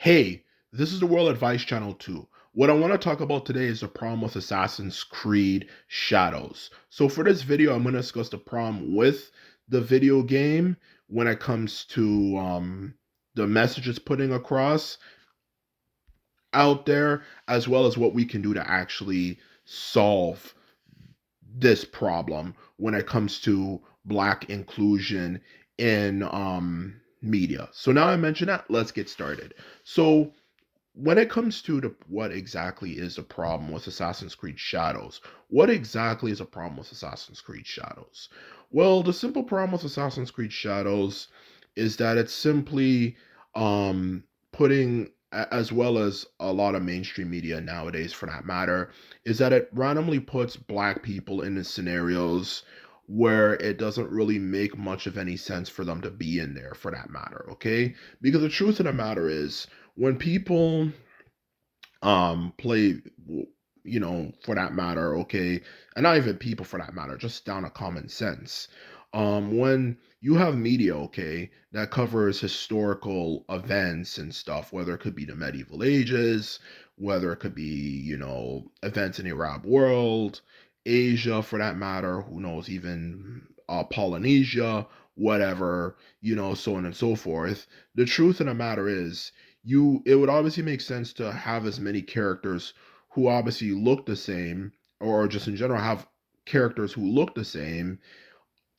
Hey, this is the World Advice Channel 2. What I want to talk about today is the problem with Assassin's Creed Shadows. So for this video, I'm going to discuss the problem with the video game when it comes to the message it's putting across out there, as well as what we can do to actually solve this problem when it comes to Black inclusion in media. So now I mentioned that, let's get started. So when it comes to what exactly is a problem with Assassin's Creed Shadows, what exactly is a problem with Assassin's Creed Shadows? Well, the simple problem with Assassin's Creed Shadows is that it's simply putting, as well as a lot of mainstream media nowadays for that matter, is that it randomly puts Black people in the scenarios where it doesn't really make much of any sense for them to be in there for that matter, okay? Because the truth of the matter is, when people play, for that matter, okay, and not even people for that matter, just down to common sense, when you have media, okay, that covers historical events and stuff, whether it could be the medieval ages, whether it could be, events in the Arab world, Asia for that matter, who knows, even Polynesia, whatever, so on and so forth. The truth of the matter is, it would obviously make sense to have as many characters who obviously look the same, or just in general have characters who look the same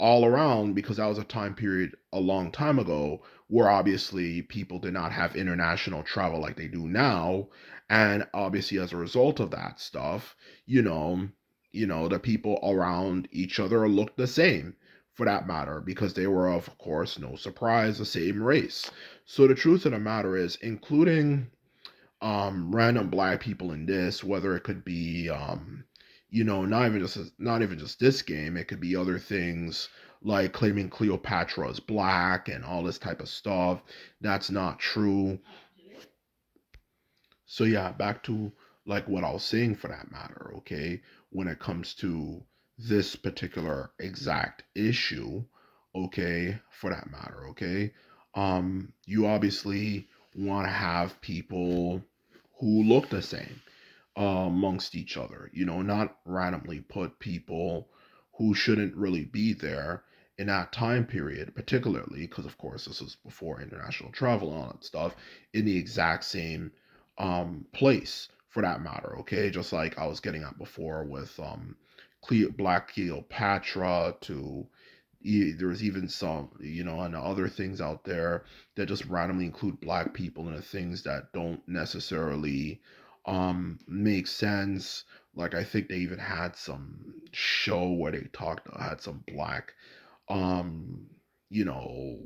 all around, because that was a time period a long time ago where obviously people did not have international travel like they do now. And obviously as a result of that stuff, you know the people around each other looked the same for that matter, because they were, of course, no surprise, the same race. So the truth of the matter is, including random Black people in this, whether it could be not even just this game, it could be other things like claiming Cleopatra is Black and all this type of stuff. That's not true. So yeah, back to like what I was saying for that matter, okay? When it comes to this particular exact issue, okay, for that matter, okay? You obviously want to have people who look the same amongst each other, not randomly put people who shouldn't really be there in that time period, particularly because, of course, this was before international travel and all that stuff, in the exact same place for that matter, okay? Just like I was getting at before with Black Cleopatra to there's even some, and other things out there that just randomly include Black people into things that don't necessarily make sense. Like I think they even had some show where they had some Black um you know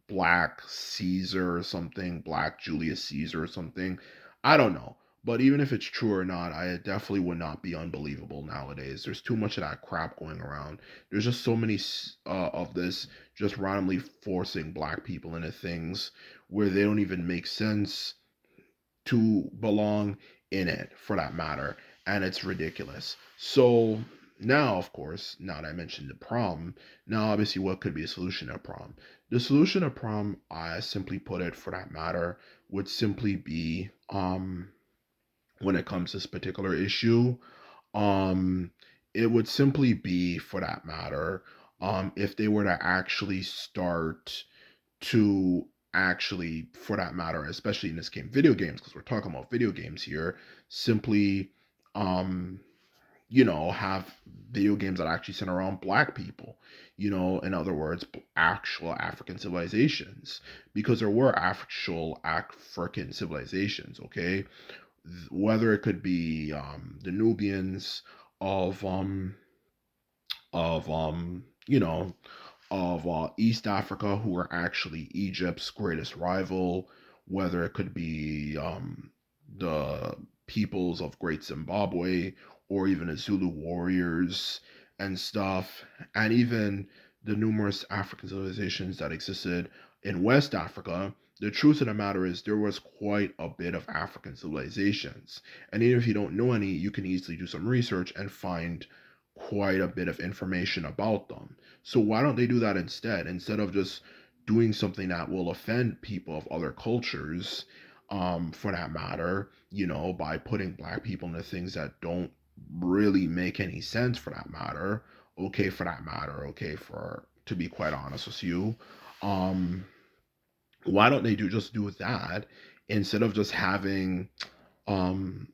Black Caesar or something, Black Julius Caesar or something. I don't know, but even if it's true or not, I definitely would not be unbelievable nowadays. There's too much of that crap going around. There's just so many of this, just randomly forcing Black people into things where they don't even make sense to belong in it for that matter, and it's ridiculous. So now, of course, now that I mentioned the problem, now obviously what could be a solution to a problem? The solution to a problem, I simply put it for that matter, would simply be when it comes to this particular issue, um it would simply be for that matter, if they were to actually start to actually, for that matter, especially in this game, video games, because we're talking about video games here, simply, um, have video games that actually center around Black people, in other words, actual African civilizations, because there were actual African civilizations, okay? Whether it could be the Nubians of, of, um, you know, of East Africa, who were actually Egypt's greatest rival, whether it could be the peoples of Great Zimbabwe, or even the Zulu warriors and stuff, and even the numerous African civilizations that existed in West Africa. The truth of the matter is, there was quite a bit of African civilizations. And even if you don't know any, you can easily do some research and find quite a bit of information about them. So why don't they do that instead? Instead of just doing something that will offend people of other cultures, for that matter, by putting black people into things that don't really make any sense for that matter. Okay, for that matter, okay, for to be quite honest with you. Um, why don't they just do that instead of just um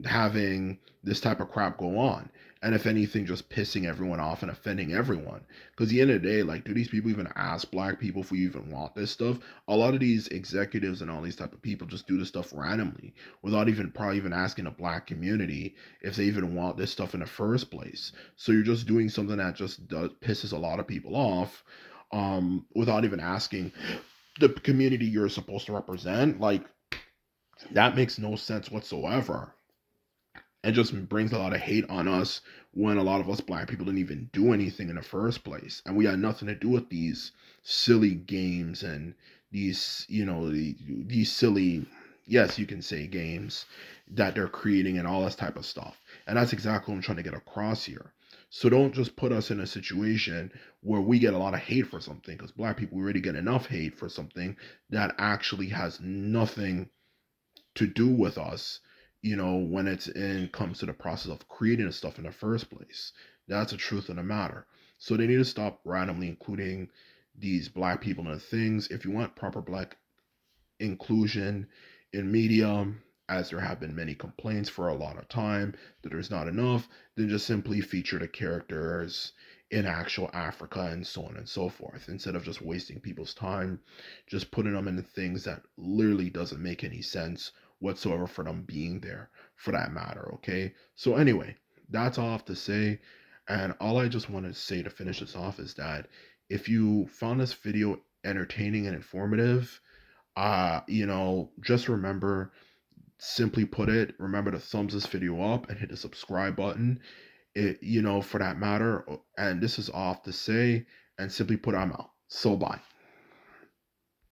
having this type of crap go on, and if anything just pissing everyone off and offending everyone? Because at the end of the day, like, do these people even ask black people if we even want this stuff? A lot of these executives and all these type of people just do this stuff randomly without even probably even asking the black community if they even want this stuff in the first place. So you're just doing something that just pisses a lot of people off, without even asking the community you're supposed to represent. Like, that makes no sense whatsoever, and just brings a lot of hate on us when a lot of us black people didn't even do anything in the first place, and we had nothing to do with these silly games and these silly, yes, you can say, games that they're creating and all this type of stuff. And that's exactly what I'm trying to get across here. So don't just put us in a situation where we get a lot of hate for something, because black people already get enough hate for something that actually has nothing to do with us, when it's in comes to the process of creating the stuff in the first place. That's the truth of the matter. So they need to stop randomly including these black people in the things. If you want proper black inclusion in media, as there have been many complaints for a lot of time that there's not enough, then just simply feature the characters in actual Africa and so on and so forth, instead of just wasting people's time, just putting them into things that literally doesn't make any sense whatsoever for them being there, for that matter. Okay, so anyway, that's all I have to say. And all I just want to say to finish this off is that if you found this video entertaining and informative, just remember, simply put it, remember to thumbs this video up and hit the subscribe button. For that matter. And this is off to say, and simply put, I'm out. So bye.